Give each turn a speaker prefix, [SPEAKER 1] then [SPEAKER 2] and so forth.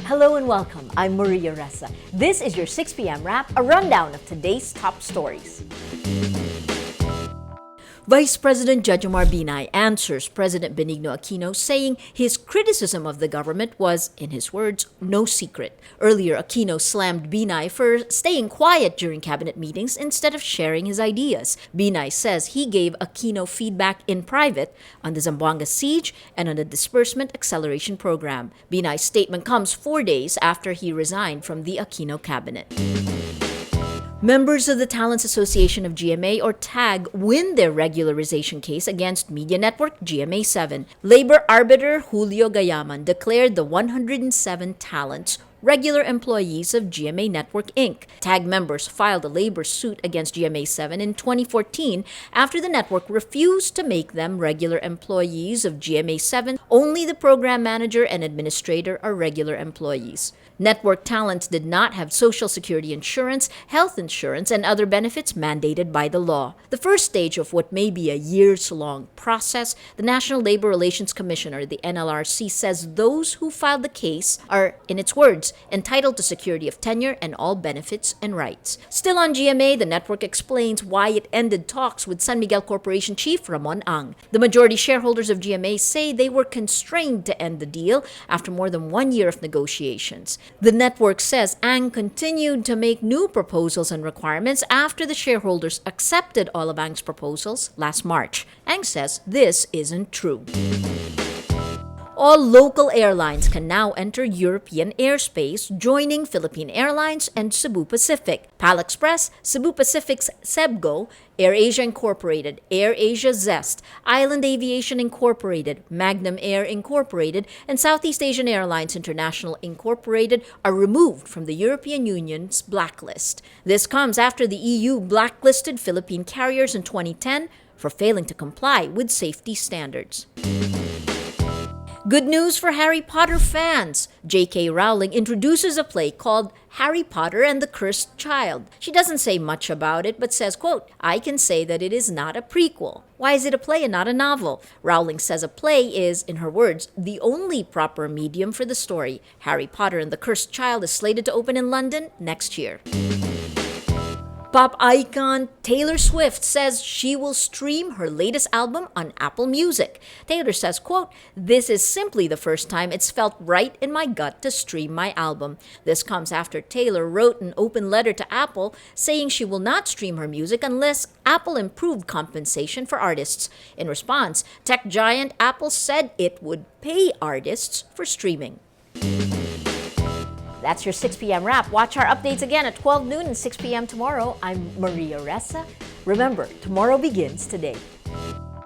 [SPEAKER 1] Hello and welcome. I'm Maria Ressa. This is your 6 p.m. wrap, a rundown of today's top stories. Vice President Jejomar Binay answers President Benigno Aquino, saying his criticism of the government was, in his words, no secret. Earlier, Aquino slammed Binay for staying quiet during cabinet meetings instead of sharing his ideas. Binay says he gave Aquino feedback in private on the Zamboanga siege and on the disbursement acceleration program. Binay's statement comes 4 days after he resigned from the Aquino cabinet. Members of the Talents Association of GMA, or TAG, win their regularization case against media network GMA-7. Labor arbiter Julio Gayaman declared the 107 talents regular employees of GMA Network Inc. TAG members filed a labor suit against GMA-7 in 2014 after the network refused to make them regular employees of GMA-7. Only the program manager and administrator are regular employees. Network talents did not have Social Security insurance, health insurance, and other benefits mandated by the law. The first stage of what may be a years-long process, the National Labor Relations Commission, or the NLRC, says those who filed the case are, in its words, entitled to security of tenure and all benefits and rights. Still on GMA, the network explains why it ended talks with San Miguel Corporation Chief Ramon Ang. The majority shareholders of GMA say they were constrained to end the deal after more than 1 year of negotiations. The network says Ang continued to make new proposals and requirements after the shareholders accepted all of Ang's proposals last March. Ang says this isn't true. All local airlines can now enter European airspace, joining Philippine Airlines and Cebu Pacific. PAL Express, Cebu Pacific's Cebgo, AirAsia Incorporated, AirAsia Zest, Island Aviation Incorporated, Magnum Air Incorporated, and Southeast Asian Airlines International Incorporated are removed from the European Union's blacklist. This comes after the EU blacklisted Philippine carriers in 2010 for failing to comply with safety standards. Good news for Harry Potter fans! J.K. Rowling introduces a play called Harry Potter and the Cursed Child. She doesn't say much about it, but says, quote, "I can say that it is not a prequel." Why is it a play and not a novel? Rowling says a play is, in her words, the only proper medium for the story. Harry Potter and the Cursed Child is slated to open in London next year. Pop icon Taylor Swift says she will stream her latest album on Apple Music. Taylor says, quote, "This is simply the first time it's felt right in my gut to stream my album." This comes after Taylor wrote an open letter to Apple saying she will not stream her music unless Apple improved compensation for artists. In response, tech giant Apple said it would pay artists for streaming. That's your 6 p.m. wrap. Watch our updates again at 12 noon and 6 p.m. tomorrow. I'm Maria Ressa. Remember, tomorrow begins today.